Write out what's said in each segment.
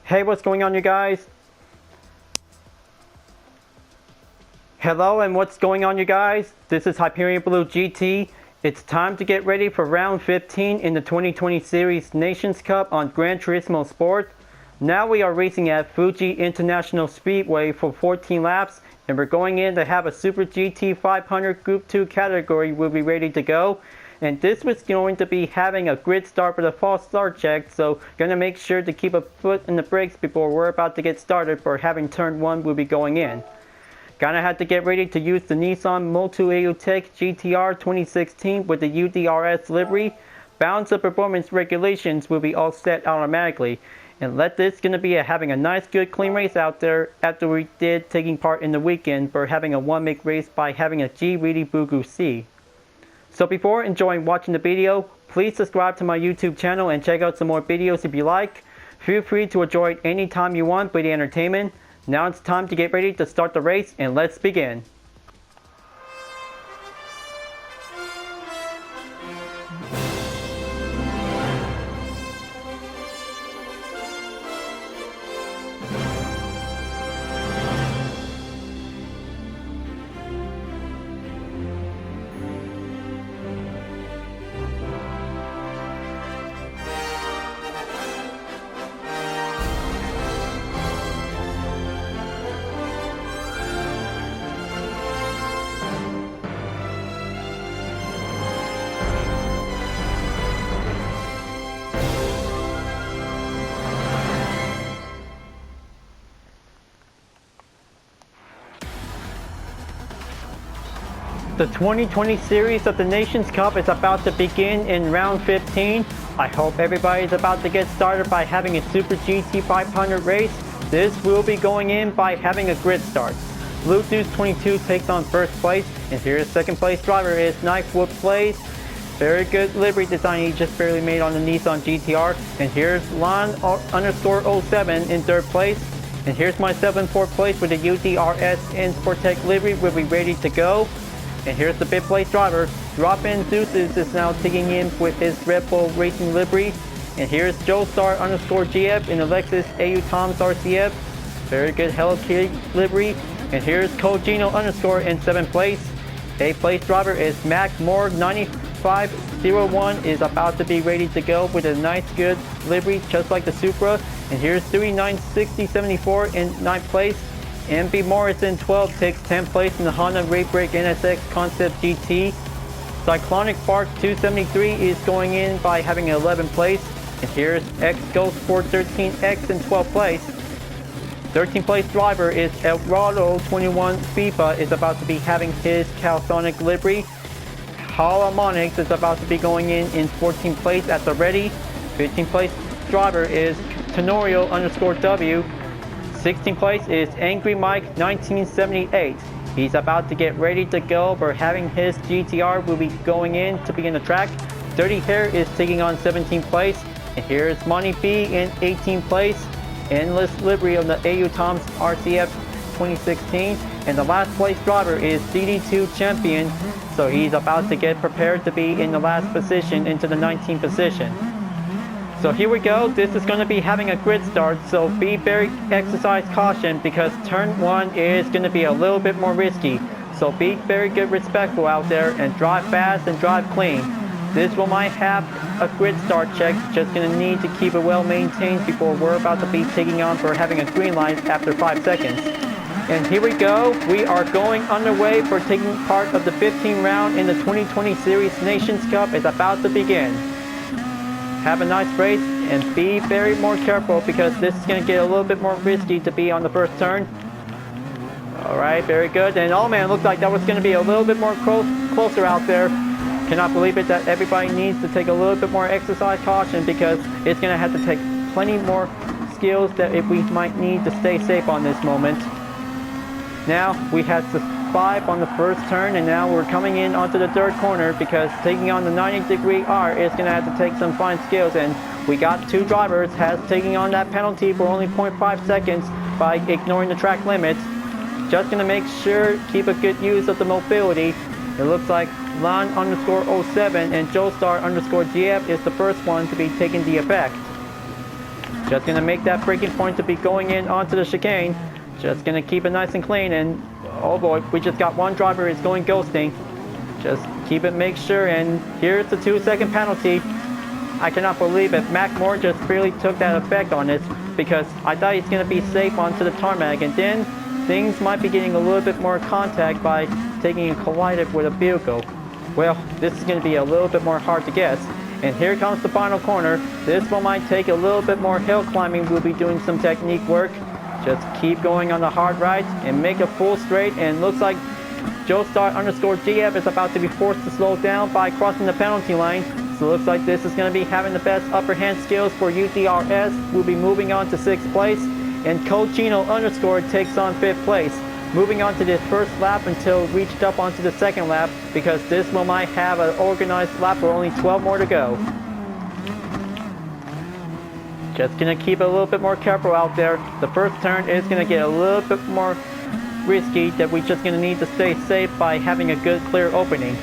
Hey, what's going on, you guys? Hello, and what's going on, you guys? This is Hyperion-Blue-GT. It's time to get ready for round 15 in the 2020 Series Nations Cup on Gran Turismo Sport. Now we are racing at Fuji International Speedway for 14 laps, and we're going in to have a Super GT 500 Group 2 category. We'll be ready to go. And this was going to be having a grid start with a false start check, so gonna make sure to keep a foot in the brakes before we're about to get started. For having turn 1, we'll be going in. Gonna have to get ready to use the Nissan Moto Tech GTR 2016 with the UDRS livery. Balance of performance regulations will be all set automatically. And let this gonna be having a nice good clean race out there after we did taking part in the weekend for having a 1-make race by having a Gr.2 So before enjoying watching the video, please subscribe to my YouTube channel and check out some more videos if you like. Feel free to enjoy it anytime you want with the entertainment. Now it's time to get ready to start the race, and let's begin. The 2020 series of the Nations Cup is about to begin in round 15. I hope everybody is about to get started by having a Super GT 500 race. This will be going in by having a grid start. Blue Deuce 22 takes on first place, and here's second place driver is Knifewood Plays. Very good livery design he just barely made on the Nissan GTR. And here's Lon_07 in third place. And here's myself in fourth place with the UDRS and Sportec livery. We'll be ready to go. And here's the fifth place driver. Drop-In Deuces is now taking in with his Red Bull Racing livery. And here's Joestar_GF in the Lexus AU Toms RCF. Very good Hello Kitty livery. And here's Kojino_ in 7th place. 8th place driver is Mac Moore 9501 is about to be ready to go with a nice good livery just like the Supra. And here's 396074 in 9th place. MB Morrison 12 takes 10th place in the Honda Raybrake NSX Concept GT. Cyclonic Spark 273 is going in by having 11th place. And here's X Ghost 413X in 12th place. 13th place driver is Eldorado 21 FIFA is about to be having his Calsonic livery. Holomonics is about to be going in 14th place at the ready. 15th place driver is Tenorio_W. 16th place is Angry Mike 1978. He's about to get ready to go for having his GTR will be going in to begin the track. Dirty Hair is taking on 17th place. And here's Monty B in 18th place. Endless livery of the AU Toms RCF 2016. And the last place driver is DD2 Champion. So he's about to get prepared to be in the last position into the 19th position. So here we go. This is going to be having a grid start, so be very exercise caution because turn 1 is going to be a little bit more risky. So be very good respectful out there and drive fast and drive clean. This one might have a grid start check, just going to need to keep it well maintained before we're about to be taking on for having a green light after 5 seconds. And here we go. We are going underway for taking part of the 15th round in the 2020 Series Nations Cup is about to begin. Have a nice race and be very more careful because this is going to get a little bit more risky to be on the first turn. Alright, very good. And oh man, it looked like that was going to be a little bit more closer out there. Cannot believe it that everybody needs to take a little bit more exercise caution because it's going to have to take plenty more skills that if we might need to stay safe on this moment. Now we had the 5 on the first turn, and now we're coming in onto the third corner because taking on the 90-degree R is going to have to take some fine skills, and we got 2 drivers taking on that penalty for only 0.5 seconds by ignoring the track limits. Just going to make sure keep a good use of the mobility. It looks like Lon_07 and Joestar_GF is the first one to be taking the effect. Just gonna make that braking point to be going in onto the chicane. Just gonna keep it nice and clean, and oh boy, we just got one driver is going ghosting. Just keep it, make sure, and here's the 2-second penalty. I cannot believe it. Mac Moore just really took that effect on it, because I thought he's gonna be safe onto the tarmac, and then things might be getting a little bit more contact by taking a collided with a vehicle. Well, this is gonna be a little bit more hard to guess. And here comes the final corner. This one might take a little bit more hill climbing. We'll be doing some technique work. Just keep going on the hard right and make a full straight, and looks like Joestar_GF is about to be forced to slow down by crossing the penalty line. So it looks like this is going to be having the best upper hand skills for UTRS. We'll be moving on to 6th place, and Cochino_ takes on 5th place. Moving on to this first lap until reached up onto the 2nd lap, because this one might have an organized lap with only 12 more to go. Just gonna keep it a little bit more careful out there. The first turn is gonna get a little bit more risky, that we're just gonna need to stay safe by having a good clear opening.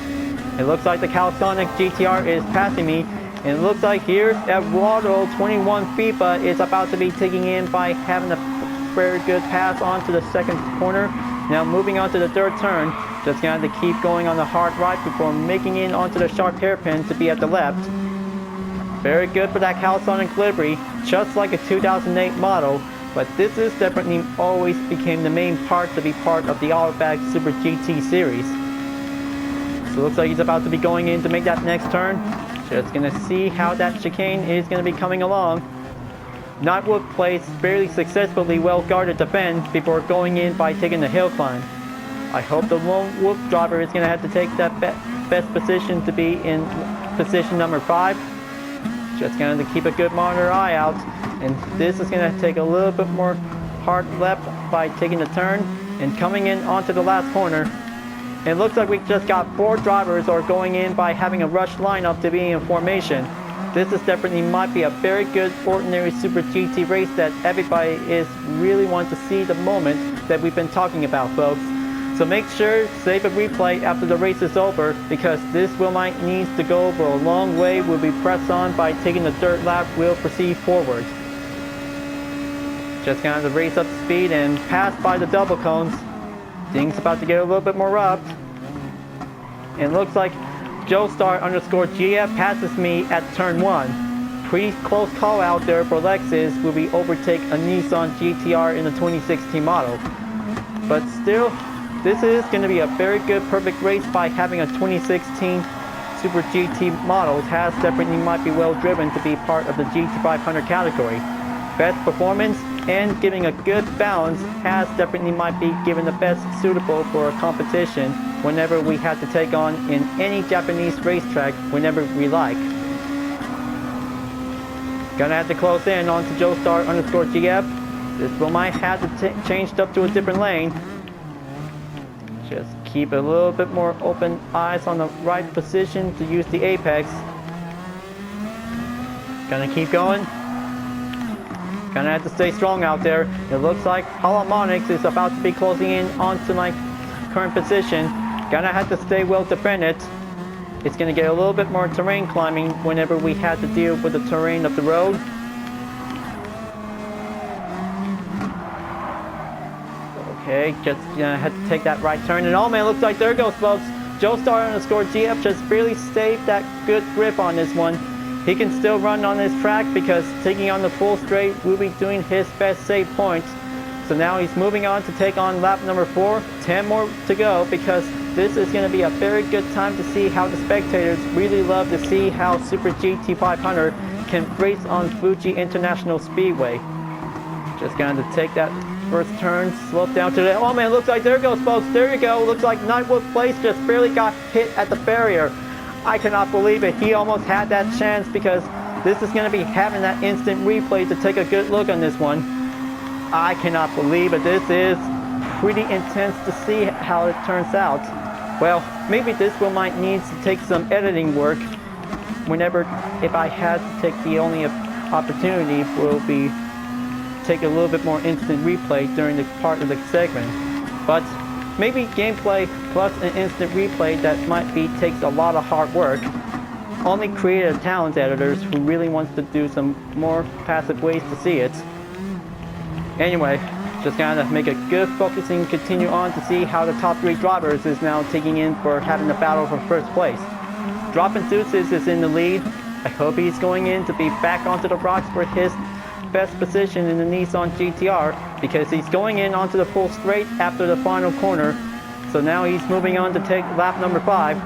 It looks like the Calisonic GTR is passing me, and it looks like here Eduardo 21 FIFA is about to be taking in by having a very good pass onto the 2nd corner. Now moving on to the 3rd turn, just gonna have to keep going on the hard right before making in onto the sharp hairpin to be at the left. Very good for that Calisonic livery, just like a 2008 model, but this is definitely always became the main part to be part of the Outback Super GT series. So it looks like he's about to be going in to make that next turn. Just gonna see how that chicane is gonna be coming along. Knightwood plays fairly successfully well guarded defend before going in by taking the hill climb. I hope the lone wolf driver is gonna have to take that best position to be in position number 5. Just gonna keep a good monitor eye out, and this is gonna take a little bit more hard left by taking the turn and coming in onto the last corner. It looks like we just got 4 drivers are going in by having a rush lineup to be in formation. This is definitely might be a very good ordinary Super GT race that everybody is really want to see the moment that we've been talking about, folks. So make sure save a replay after the race is over, because this will might needs to go over a long way. Will be pressed on by taking the 3rd lap. Will proceed forward. Just gonna have to race up speed and pass by the double cones. Things about to get a little bit more rough. And looks like Joestar_GF passes me at turn 1. Pretty close call out there for Lexus. Will be overtake a Nissan GTR in the 2016 model. But still, this is going to be a very good perfect race by having a 2016 Super GT model. Has definitely might be well driven to be part of the GT500 category. Best performance and giving a good balance has definitely might be given the best suitable for a competition whenever we have to take on in any Japanese racetrack whenever we like. Gonna have to close in onto Joestar_GF. This one might have to change up to a different lane. Just keep a little bit more open eyes on the right position to use the apex. Gonna keep going. Gonna have to stay strong out there. It looks like Holomonics is about to be closing in onto my current position. Gonna have to stay well defended. It's gonna get a little bit more terrain climbing whenever we have to deal with the terrain of the road. Okay, just gonna have to take that right turn, and oh man, looks like there goes, folks. Joestar_GF just barely saved that good grip on this one. He can still run on this track because taking on the full straight will be doing his best save points. So now he's moving on to take on lap number 4. 10 more to go, because this is going to be a very good time to see how the spectators really love to see how Super GT500 can race on Fuji International Speedway. Just going to take that first turn, slope down to the, oh man, looks like there goes, folks. There you go. Looks like Knightwood Place just barely got hit at the barrier. I cannot believe it. He almost had that chance, because this is going to be having that instant replay to take a good look on this one. I cannot believe it. This is pretty intense to see how it turns out. Well, maybe this one might need to take some editing work. Whenever, if I had to take the only opportunity, will be take a little bit more instant replay during the part of the segment. But maybe gameplay plus an instant replay that might be takes a lot of hard work. only created talent editors who really wants to do some more passive ways to see it. Anyway, just gotta make a good focusing, continue on to see how the top 3 drivers is now taking in for having the battle for first place. Dropping Deuces is in the lead. I hope he's going in to be back onto the rocks for his best position in the Nissan GT-R, because he's going in onto the full straight after the final corner. So now he's moving on to take lap number 5.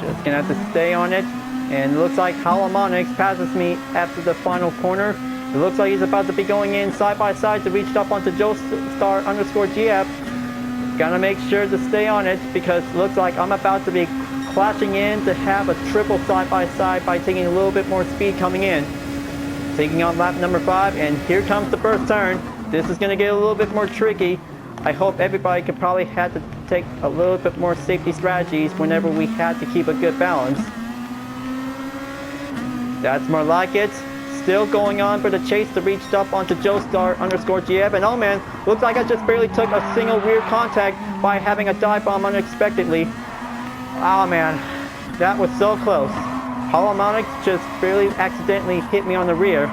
Just gonna have to stay on it. And it looks like Hyperion passes me after the final corner. It looks like he's about to be going in side by side to reach up onto Joestar_GF. Gotta make sure to stay on it, because it looks like I'm about to be clashing in to have a triple side by side by taking a little bit more speed coming in. Taking on lap number 5, and here comes the first turn. This is gonna get a little bit more tricky. I hope everybody could probably have to take a little bit more safety strategies whenever we had to keep a good balance. That's more like it. Still going on for the chase to reach up onto Joestar_GF, and oh man, looks like I just barely took a single rear contact by having a dive bomb unexpectedly. Oh man, that was so close. Holomonics just barely accidentally hit me on the rear.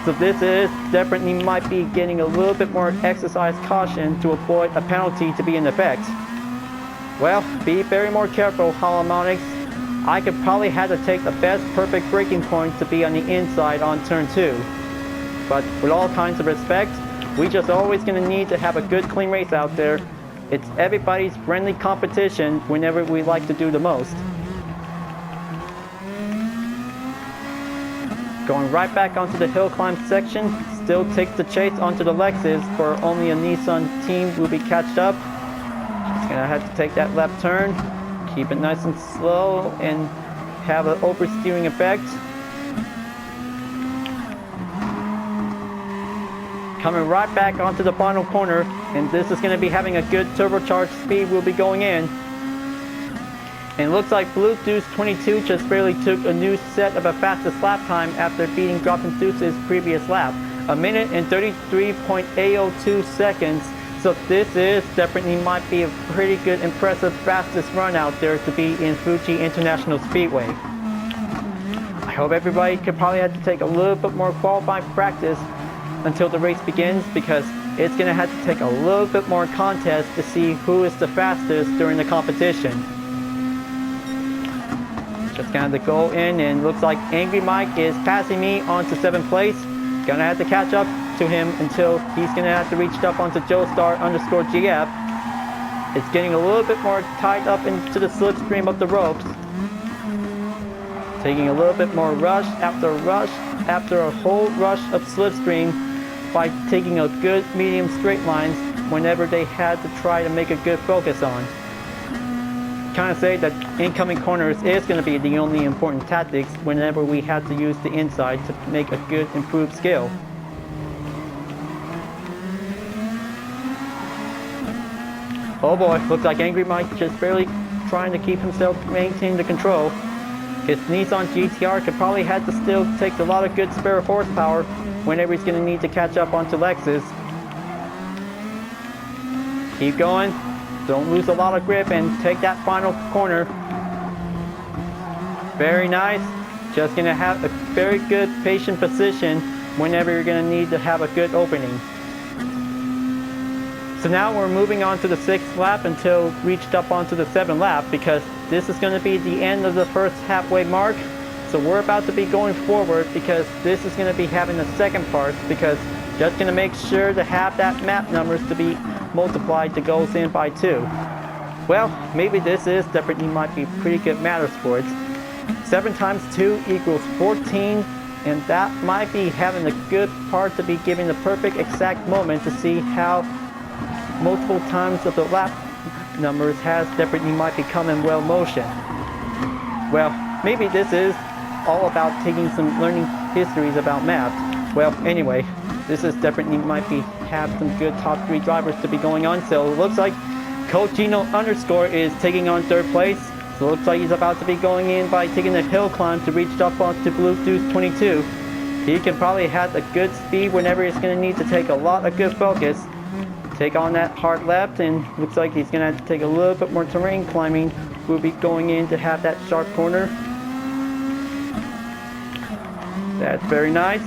So this is definitely might be getting a little bit more exercise caution to avoid a penalty to be in effect. Well, be very more careful, Holomonics. I could probably have to take the best perfect braking point to be on the inside on turn 2. But with all kinds of respect, we just always gonna need to have a good clean race out there. It's everybody's friendly competition whenever we like to do the most. Going right back onto the hill climb section, still takes the chase onto the Lexus for only a Nissan team will be catched up. Just gonna have to take that left turn. Keep it nice and slow and have an oversteering effect. Coming right back onto the final corner, and this is going to be having a good turbocharged speed we'll be going in. And it looks like Gr.2 just barely took a new set of a fastest lap time after beating Dropping Deuce's previous lap. 1 minute and 33.802 seconds. So this is definitely might be a pretty good, impressive, fastest run out there to be in Fuji International Speedway. I hope everybody could probably have to take a little bit more qualifying practice until the race begins, because it's going to have to take a little bit more contest to see who is the fastest during the competition. Just going to go in, and looks like Angry Mike is passing me onto 7th place. Gonna have to catch up to him until he's gonna have to reach up onto Joestar_GF. It's getting a little bit more tied up into the slipstream of the ropes. Taking a little bit more rush after a whole rush of slipstream by taking a good medium straight lines whenever they had to try to make a good focus on. Kind of say that incoming corners is going to be the only important tactics whenever we have to use the inside to make a good improved skill. Oh boy, looks like Angry Mike just barely trying to keep himself maintain the control. His Nissan GT-R could probably have to still take a lot of good spare horsepower whenever he's going to need to catch up onto Lexus. Keep going. Don't lose a lot of grip and take that final corner. Very nice. Just gonna have a very good patient position whenever you're gonna need to have a good opening. So now we're moving on to the 6th lap until reached up onto the 7th lap, because this is gonna be the end of the first halfway mark. So we're about to be going forward, because this is gonna be having the second part, because just gonna make sure to have that map numbers to be multiplied to goes in by 2. Well, maybe this is definitely might be pretty good matter sports. 7 times 2 equals 14, and that might be having a good part to be giving the perfect exact moment to see how multiple times of the lap numbers has definitely might become in well motion. Well, maybe this is all about taking some learning histories about maps. Well, anyway, this is definitely might be have some good top 3 drivers to be going on. So it looks like Coachino_ is taking on 3rd place. So it looks like he's about to be going in by taking a hill climb to reach up onto Gr.2. He can probably have a good speed whenever he's going to need to take a lot of good focus. take on that hard left, and looks like he's gonna have to take a little bit more terrain climbing. We'll be going in to have that sharp corner. That's very nice.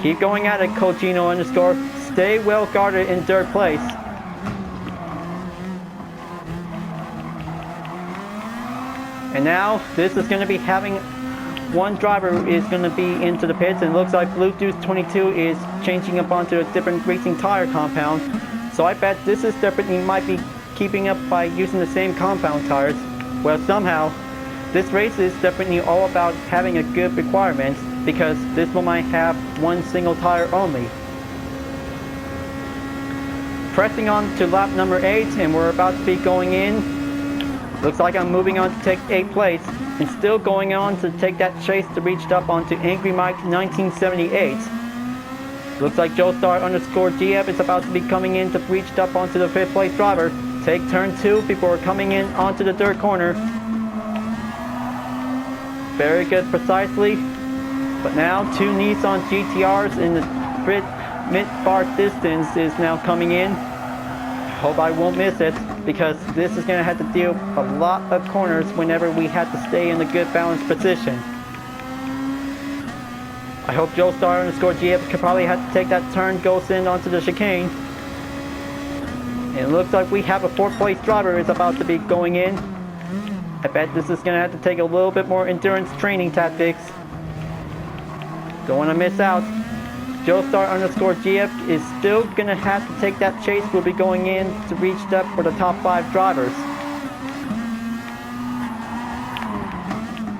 Keep going at it, Gr.2. Stay well guarded in third place. And now this is going to be having one driver is going to be into the pits, and it looks like Gr.2 is changing up onto a different racing tire compound. So I bet this is definitely might be keeping up by using the same compound tires. Well, somehow this race is definitely all about having a good requirement, because this one might have one single tire only. Pressing on to lap number 8, and we're about to be going in. Looks like I'm moving on to take 8th place, and still going on to take that chase to reach up onto Angry Mike 1978. Looks like Joestar_GF is about to be coming in to reach up onto the 5th place driver. Take turn 2 before coming in onto the 3rd corner. Very good precisely. But now 2 Nissan GTRs in the mid-bar distance is now coming in. Hope I won't miss it, because this is going to have to deal a lot of corners whenever we have to stay in a good balanced position. I hope Joestar_GF could probably have to take that turn, goes in onto the chicane. And it looks like we have a 4th place driver is about to be going in. I bet this is going to have to take a little bit more endurance training tactics. Don't want to miss out. Joestar_GF is still going to have to take that chase. We'll be going in to reach up for the top 5 drivers.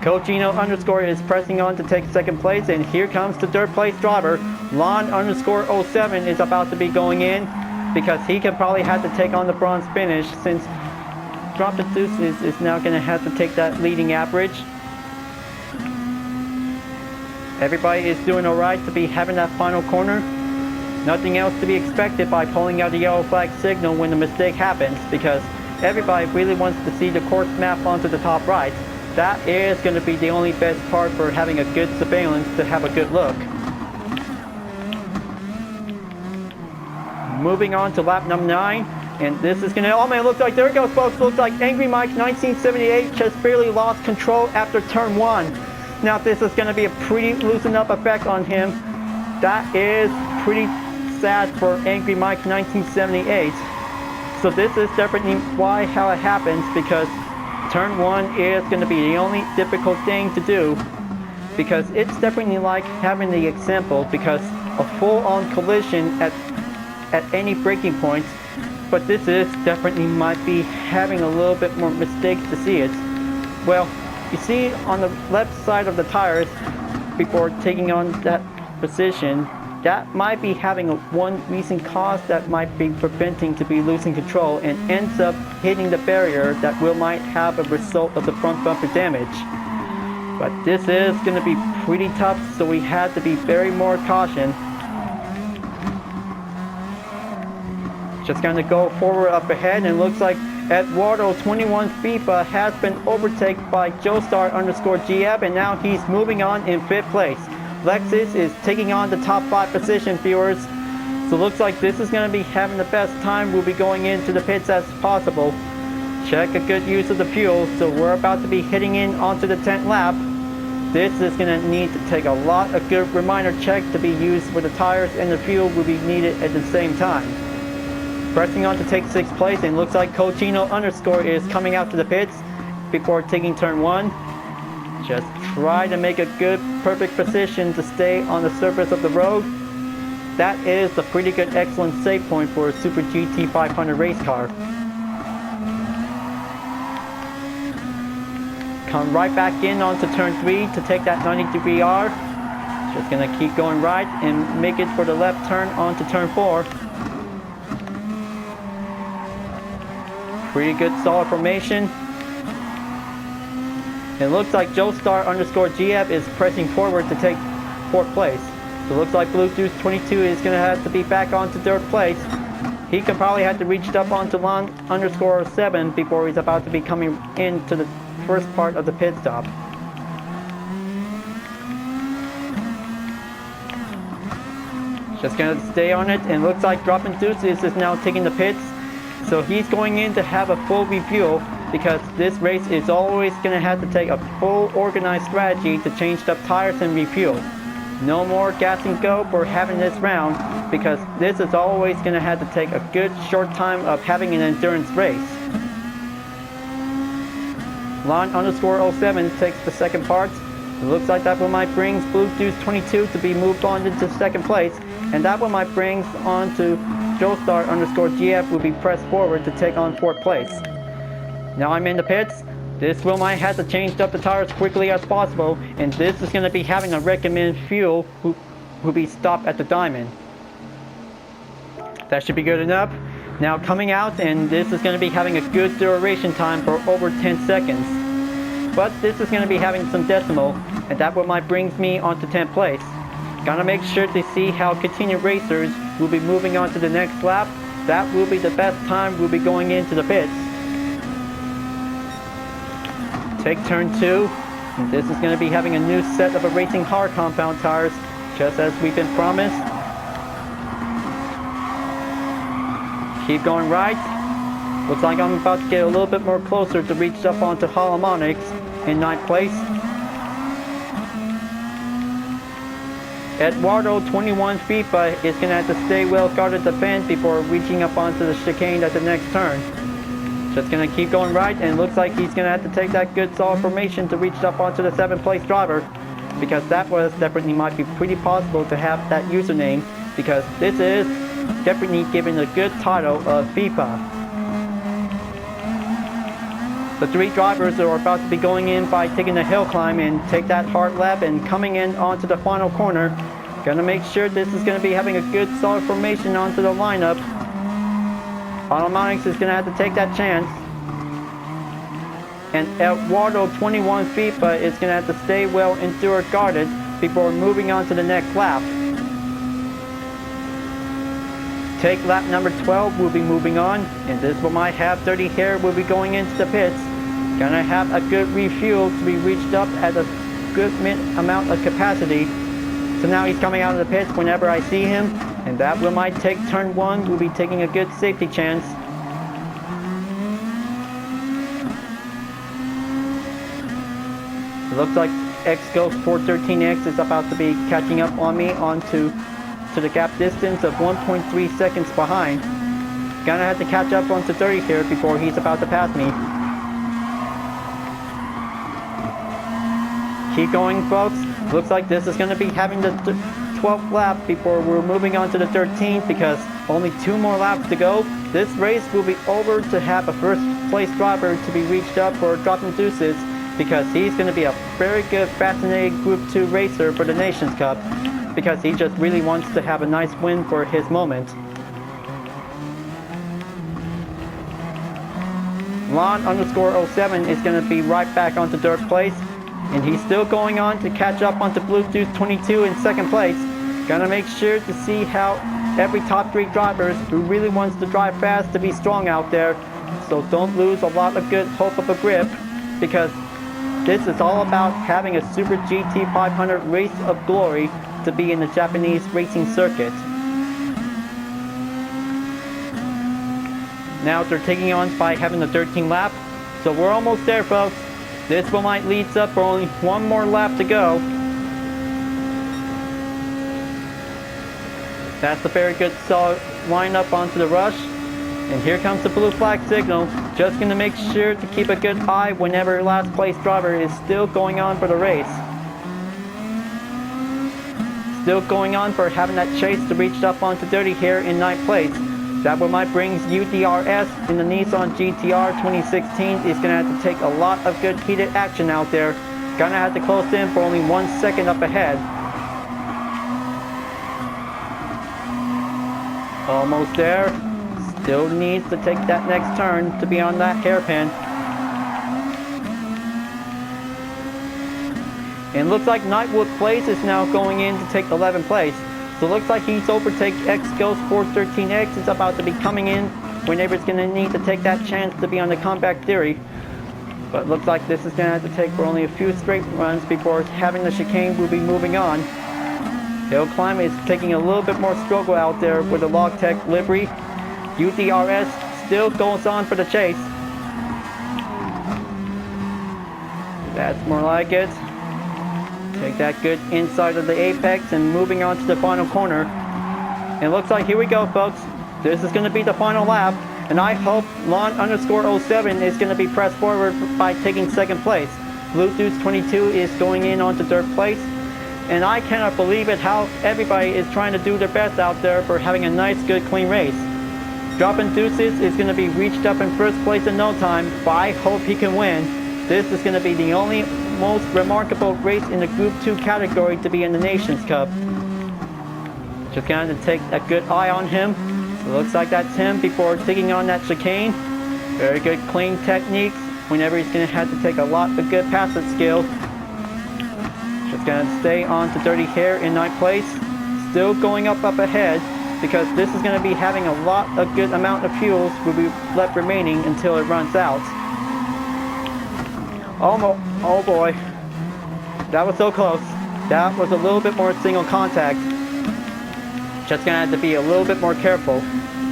Gr.2 is pressing on to take 2nd place, and here comes the 3rd place driver. Lon_07 is about to be going in, because he can probably have to take on the bronze finish, since Gr.2 is now going to have to take that leading average. Everybody is doing alright to be having that final corner. Nothing else to be expected by pulling out the yellow flag signal when the mistake happens, because everybody really wants to see the course map onto the top right. That is going to be the only best part for having a good surveillance to have a good look. Moving on to lap number 9, and this is going to, oh man, looks like, there it goes folks, looks like Angry Mike 1978 just barely lost control after turn 1. Now this is going to be a pretty loosened up effect on him. That is pretty sad for Angry Mike 1978. So this is definitely why how it happens, because turn 1 is going to be the only difficult thing to do, because it's definitely like having the example, because a full-on collision at any braking point, but this is definitely might be having a little bit more mistakes to see it. Well, you see on the left side of the tires before taking on that position, that might be having one recent cause that might be preventing to be losing control, and ends up hitting the barrier that will might have a result of the front bumper damage. But this is going to be pretty tough, so we had to be very more caution. Just going to go forward up ahead, and looks like Eduardo21 FIFA has been overtaken by Joestar_GF, and now he's moving on in 5th place. Lexus is taking on the top 5 position, viewers. So looks like this is going to be having the best time. We'll be going into the pits as possible. Check a good use of the fuel. So we're about to be hitting in onto the 10th lap. This is going to need to take a lot of good reminder check to be used for the tires, and the fuel will be needed at the same time. Pressing on to take 6th place, and looks like Gr.2 is coming out to the pits before taking turn 1. Just try to make a good, perfect position to stay on the surface of the road. That is a pretty good, excellent save point for a Super GT 500 race car. Come right back in onto turn 3 to take that 90-degree R. Just gonna keep going right and make it for the left turn onto turn 4. Pretty good solid formation. It looks like Joestar_GF is pressing forward to take 4th place. So it looks like Bluetooth22 is going to have to be back onto 3rd place. He could probably have to reach up onto Lon_7 before he's about to be coming into the first part of the pit stop. Just gonna stay on it, and looks like Gr.2 is now taking the pits. So he's going in to have a full refuel, because this race is always gonna have to take a full organized strategy to change up tires and refuel. No more gas and go for having this round, because this is always gonna have to take a good short time of having an endurance race. Lon_07 takes the second part. It looks like that one might bring Gr.2 to be moved on into second place, and that one might bring on to Joestar_GF will be pressed forward to take on fourth place. Now I'm in the pits. This will might have to change up the tires quickly as possible, and this is going to be having a recommended fuel who be stopped at the diamond. That should be good enough. Now coming out, and this is going to be having a good duration time for over 10 seconds. But this is going to be having some decimal, and that what might brings me onto 10th place. Gotta make sure to see how continued racers will be moving on to the next lap. That will be the best time we'll be going into the pits. Take turn 2, and this is going to be having a new set of racing hard compound tires, just as we've been promised. Keep going right. Looks like I'm about to get a little bit more closer to reach up onto Holomonics in 9th place. Eduardo21 FIFA is going to have to stay well guarded the bend before reaching up onto the chicane at the next turn. Just going to keep going right, and looks like he's going to have to take that good solid formation to reach up onto the 7th place driver, because that was definitely might be pretty possible to have that username, because this is definitely given a good title of FIFA. The three drivers are about to be going in by taking the hill climb and take that hard lap and coming in onto the final corner. Gonna make sure this is going to be having a good solid formation onto the lineup. Holomonics is going to have to take that chance. And Eduardo21 FIFA is going to have to stay well endured guarded before moving on to the next lap. Take lap number 12 will be moving on, and this one might have Dirty Hair will be going into the pits. Gonna have a good refuel to be reached up at a good amount of capacity. So now he's coming out of the pits whenever I see him, and that will might take turn 1, will be taking a good safety chance. It looks like X-Ghost413X is about to be catching up on me onto the gap distance of 1.3 seconds behind. Gonna have to catch up onto 30 here before he's about to pass me. Keep going, folks. Looks like this is going to be having the 12th lap before we're moving on to the 13th, because only 2 more laps to go. This race will be over to have a first place driver to be reached up for Gr.2, because he's going to be a very good, fascinating Group 2 racer for the Nations Cup, because he just really wants to have a nice win for his moment. Lon_07 is going to be right back onto third place, and he's still going on to catch up onto Gr.2 in second place. Gonna make sure to see how every top 3 drivers who really wants to drive fast to be strong out there, so don't lose a lot of good hope of a grip, because this is all about having a Super GT 500 race of glory to be in the Japanese racing circuit. Now they're taking on by having the 13th lap, so we're almost there, folks. This one might lead up for only 1 more lap to go. That's a very good solid lineup onto the rush. And here comes the blue flag signal. Just going to make sure to keep a good eye whenever last place driver is still going on for the race. Still going on for having that chase to reach up onto Dirty Hair in 9th place. That one might brings UDRS in the Nissan GTR 2016 is going to have to take a lot of good heated action out there. Gonna have to close in for only 1 second up ahead. Almost there. Still needs to take that next turn to be on that hairpin. And looks like Nightwood Place is now going in to take 11th place. So it looks like he's overtake X-Ghost413X is about to be coming in whenever it's going to need to take that chance to be on the comeback theory. But looks like this is going to have to take for only a few straight runs before having the chicane will be moving on. Hill Climb is taking a little bit more struggle out there with the Logitech livery. UTRS still goes on for the chase. That's more like it. Take that good inside of the apex and moving on to the final corner. And it looks like here we go, folks. This is going to be the final lap. And I hope Lon_07 is going to be pressed forward by taking second place. Gr.2 is going in onto third place. And I cannot believe it how everybody is trying to do their best out there for having a nice, good, clean race. Gr.2 is going to be reached up in first place in no time, but I hope he can win. This is going to be the only most remarkable race in the Group 2 category to be in the Nations Cup. Just going to take a good eye on him. So it looks like that's him before taking on that chicane. Very good clean techniques whenever he's going to have to take a lot of good passing skill. Just going to stay on to Dirty Hair in ninth place. Still going up ahead because this is going to be having a lot of good amount of fuels will be left remaining until it runs out. Oh boy, that was so close. That was a little bit more single contact. Just gonna have to be a little bit more careful.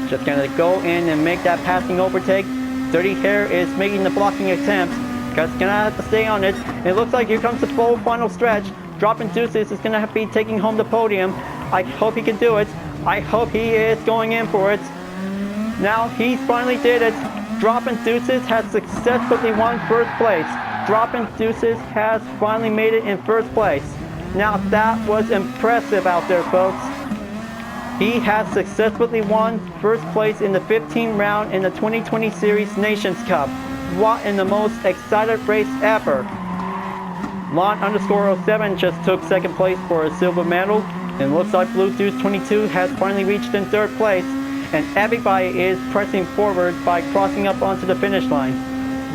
Just gonna go in and make that passing overtake. Dirty Hair is making the blocking attempt. Just gonna have to stay on it. It looks like here comes the full final stretch. Gr.2 is gonna have to be taking home the podium. I hope he can do it. I hope he is going in for it. Now he finally did it. Gr.2 has successfully won first place. Gr.2 has finally made it in first place. Now that was impressive out there, folks. He has successfully won first place in the 15th round in the 2020 Series Nations Cup. What in the most excited race ever. Lon_07 just took second place for a silver medal. And looks like Gr.2 has finally reached in third place. And everybody is pressing forward by crossing up onto the finish line.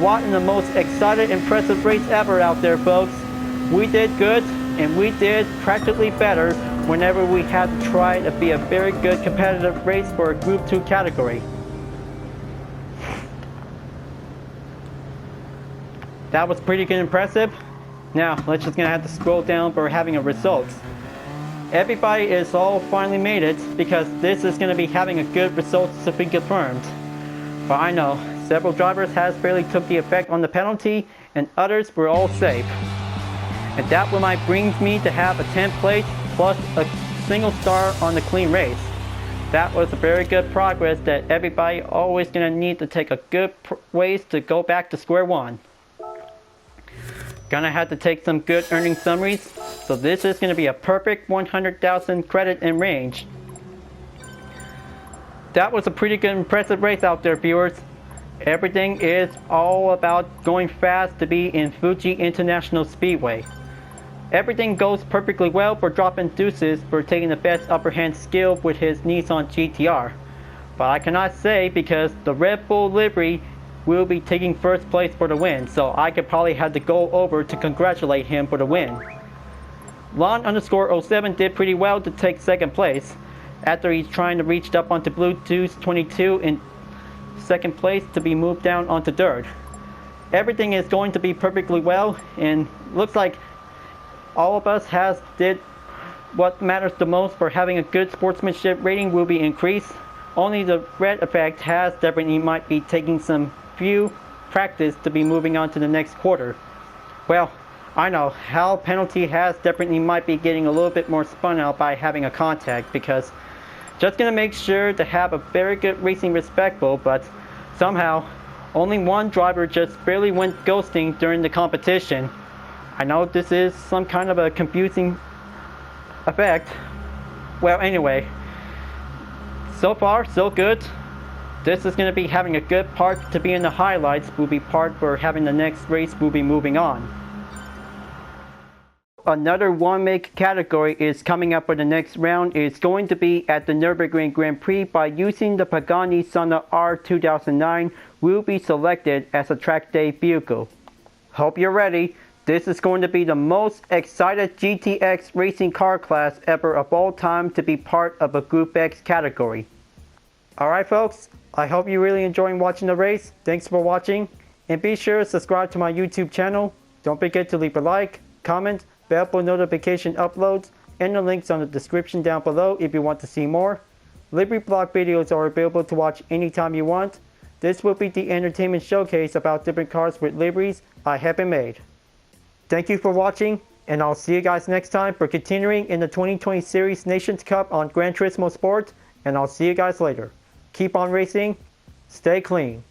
What in the most excited, impressive race ever out there, folks. We did good, and we did practically better whenever we had to try to be a very good competitive race for a Group 2 category. That was pretty good, impressive. Now, let's just gonna have to scroll down for having a result. Everybody is all finally made it because this is gonna be having a good result to be confirmed. But I know, several drivers has barely took the effect on the penalty and others were all safe. And that might brings me to have a 10th place plus a single star on the clean race. That was a very good progress that everybody always gonna need to take a good ways to go back to square one. Gonna have to take some good earning summaries, so this is gonna be a perfect 100,000 credit in range. That was a pretty good impressive race out there, viewers. Everything is all about going fast to be in Fuji International Speedway. Everything goes perfectly well for Gr.2 for taking the best upper hand skill with his Nissan GTR. But I cannot say because the Red Bull livery will be taking first place for the win, so I could probably have to go over to congratulate him for the win. Lon_07 did pretty well to take second place after he's trying to reach up onto Gr.2 in second place to be moved down onto third. Everything is going to be perfectly well, and looks like all of us has did what matters the most for having a good sportsmanship rating will be increased. Only the red effect has definitely might be taking some few practice to be moving on to the next quarter. Well, I know how penalty has definitely might be getting a little bit more spun out by having a contact because just gonna make sure to have a very good racing respectful, but somehow only one driver just barely went ghosting during the competition. I know this is some kind of a confusing effect. Well, anyway, so far so good. This is going to be having a good part to be in the highlights. Will be part for having the next race will be moving on. Another one-make category is coming up for the next round. It's going to be at the Nürburgring Grand Prix by using the Pagani Sana R 2009 will be selected as a track day vehicle. Hope you're ready. This is going to be the most excited GTX racing car class ever of all time to be part of a Group X category. Alright folks, I hope you're really enjoying watching the race. Thanks for watching, and be sure to subscribe to my YouTube channel. Don't forget to leave a like, comment, bell for notification uploads, and the links on the description down below if you want to see more. Livery blog videos are available to watch anytime you want. This will be the entertainment showcase about different cars with liveries I haven't made. Thank you for watching, and I'll see you guys next time for continuing in the 2020 Series Nations Cup on Gran Turismo Sport, and I'll see you guys later. Keep on racing, stay clean.